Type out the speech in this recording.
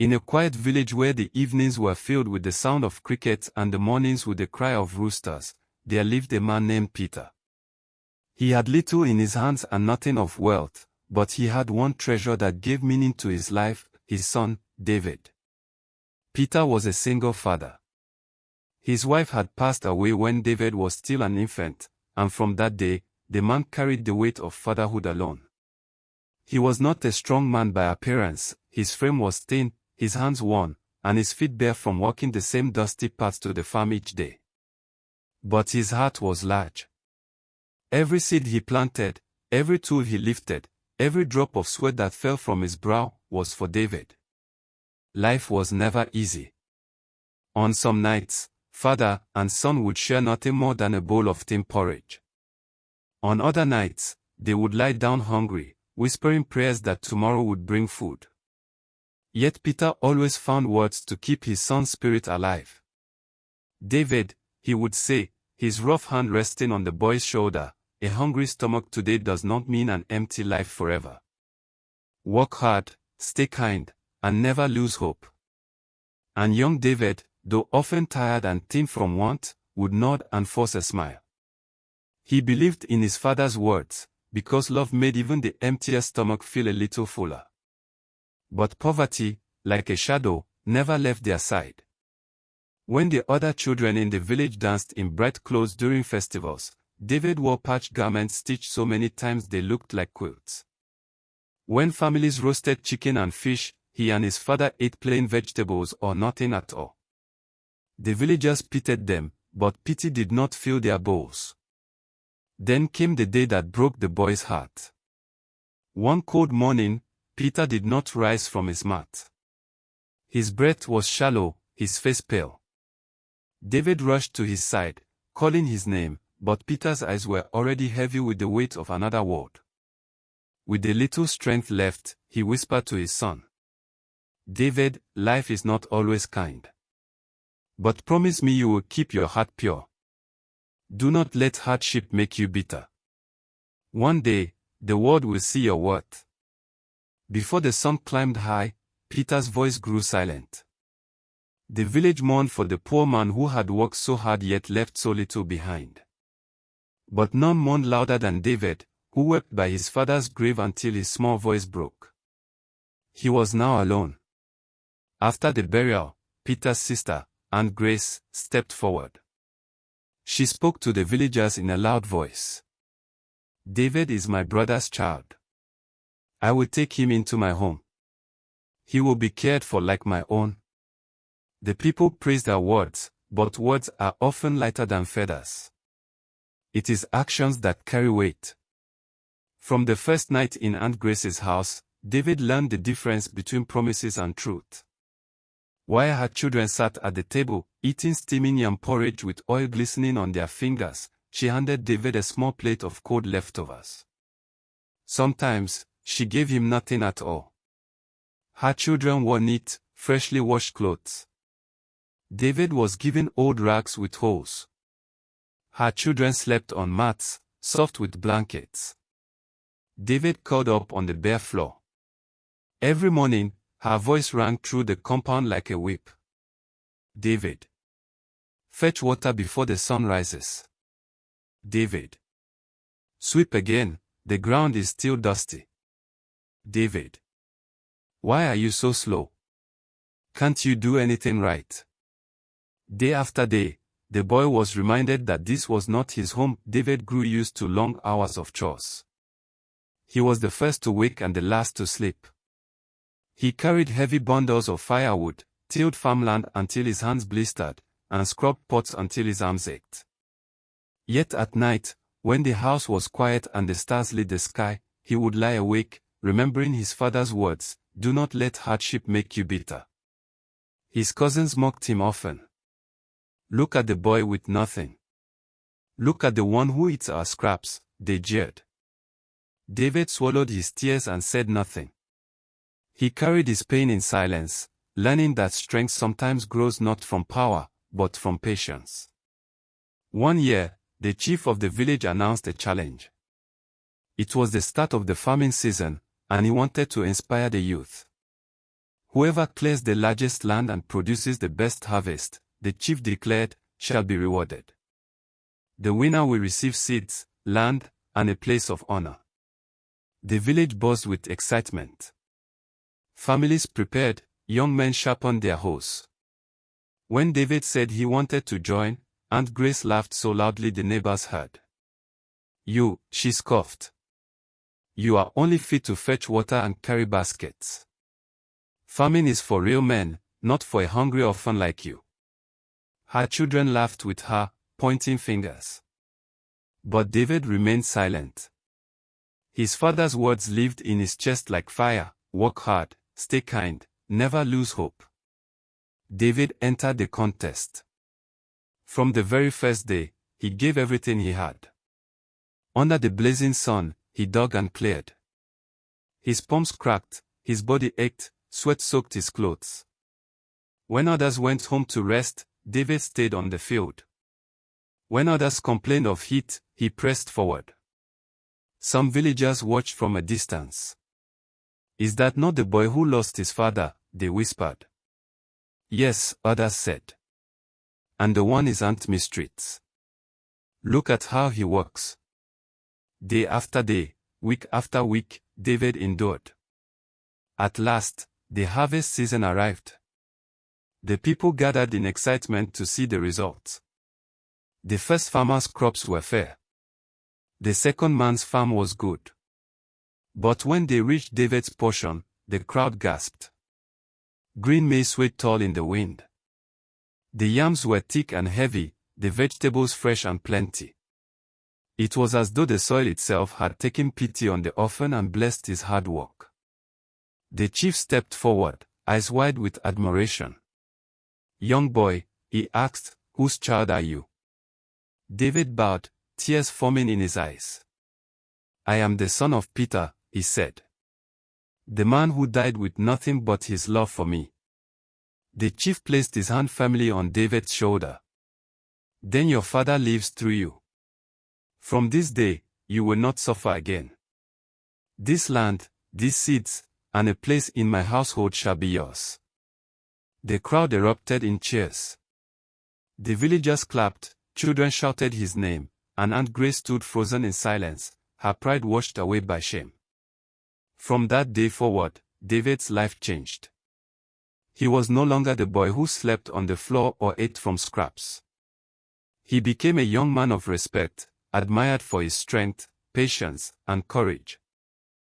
In a quiet village where the evenings were filled with the sound of crickets and the mornings with the cry of roosters, there lived a man named Peter. He had little in his hands and nothing of wealth, but he had one treasure that gave meaning to his life, his son, David. Peter was a single father. His wife had passed away when David was still an infant, and from that day, the man carried the weight of fatherhood alone. He was not a strong man by appearance, his frame was thin, his hands worn, and his feet bare from walking the same dusty paths to the farm each day. But his heart was large. Every seed he planted, every tool he lifted, every drop of sweat that fell from his brow was for David. Life was never easy. On some nights, father and son would share nothing more than a bowl of thin porridge. On other nights, they would lie down hungry, whispering prayers that tomorrow would bring food. Yet Peter always found words to keep his son's spirit alive. David, he would say, his rough hand resting on the boy's shoulder, a hungry stomach today does not mean an empty life forever. Work hard, stay kind, and never lose hope. And young David, though often tired and thin from want, would nod and force a smile. He believed in his father's words, because love made even the emptiest stomach feel a little fuller. But poverty, like a shadow, never left their side. When the other children in the village danced in bright clothes during festivals, David wore patched garments stitched so many times they looked like quilts. When families roasted chicken and fish, he and his father ate plain vegetables or nothing at all. The villagers pitied them, but pity did not fill their bowls. Then came the day that broke the boy's heart. One cold morning, Peter did not rise from his mat. His breath was shallow, his face pale. David rushed to his side, calling his name, but Peter's eyes were already heavy with the weight of another word. With a little strength left, he whispered to his son, "David, life is not always kind. But promise me you will keep your heart pure. Do not let hardship make you bitter. One day, the world will see your worth." Before the sun climbed high, Peter's voice grew silent. The village mourned for the poor man who had worked so hard yet left so little behind. But none mourned louder than David, who wept by his father's grave until his small voice broke. He was now alone. After the burial, Peter's sister, Aunt Grace, stepped forward. She spoke to the villagers in a loud voice. "David is my brother's child. I will take him into my home. He will be cared for like my own." The people praised her words, but words are often lighter than feathers. It is actions that carry weight. From the first night in Aunt Grace's house, David learned the difference between promises and truth. While her children sat at the table, eating steaming yam porridge with oil glistening on their fingers, she handed David a small plate of cold leftovers. Sometimes, she gave him nothing at all. Her children wore neat, freshly washed clothes. David was given old rags with holes. Her children slept on mats, soft with blankets. David curled up on the bare floor. Every morning, her voice rang through the compound like a whip. "David, fetch water before the sun rises. David, sweep again, the ground is still dusty. David, why are you so slow? Can't you do anything right?" Day after day, the boy was reminded that this was not his home. David grew used to long hours of chores. He was the first to wake and the last to sleep. He carried heavy bundles of firewood, tilled farmland until his hands blistered, and scrubbed pots until his arms ached. Yet at night, when the house was quiet and the stars lit the sky, he would lie awake, remembering his father's words, "Do not let hardship make you bitter." His cousins mocked him often. "Look at the boy with nothing. Look at the one who eats our scraps," they jeered. David swallowed his tears and said nothing. He carried his pain in silence, learning that strength sometimes grows not from power, but from patience. One year, the chief of the village announced a challenge. It was the start of the farming season, and he wanted to inspire the youth. Whoever clears the largest land and produces the best harvest, the chief declared, shall be rewarded. The winner will receive seeds, land, and a place of honor. The village buzzed with excitement. Families prepared, young men sharpened their hoes. When David said he wanted to join, Aunt Grace laughed so loudly the neighbors heard. "You," she scoffed. "You are only fit to fetch water and carry baskets. Farming is for real men, not for a hungry orphan like you." Her children laughed with her, pointing fingers. But David remained silent. His father's words lived in his chest like fire: work hard, stay kind, never lose hope. David entered the contest. From the very first day, he gave everything he had. Under the blazing sun, he dug and cleared. His palms cracked, his body ached, sweat soaked his clothes. When others went home to rest, David stayed on the field. When others complained of heat, he pressed forward. Some villagers watched from a distance. "Is that not the boy who lost his father?" they whispered. "Yes," others said. "And the one is Aunt Mistreats. Look at how he works." Day after day, week after week, David endured. At last, the harvest season arrived. The people gathered in excitement to see the results. The first farmer's crops were fair. The second man's farm was good. But when they reached David's portion, the crowd gasped. Green maize swayed tall in the wind. The yams were thick and heavy, the vegetables fresh and plenty. It was as though the soil itself had taken pity on the orphan and blessed his hard work. The chief stepped forward, eyes wide with admiration. "Young boy," he asked, "whose child are you?" David bowed, tears forming in his eyes. "I am the son of Peter," he said. "The man who died with nothing but his love for me." The chief placed his hand firmly on David's shoulder. "Then your father lives through you. From this day, you will not suffer again. This land, these seeds, and a place in my household shall be yours." The crowd erupted in cheers. The villagers clapped, children shouted his name, and Aunt Grace stood frozen in silence, her pride washed away by shame. From that day forward, David's life changed. He was no longer the boy who slept on the floor or ate from scraps. He became a young man of respect, admired for his strength, patience, and courage.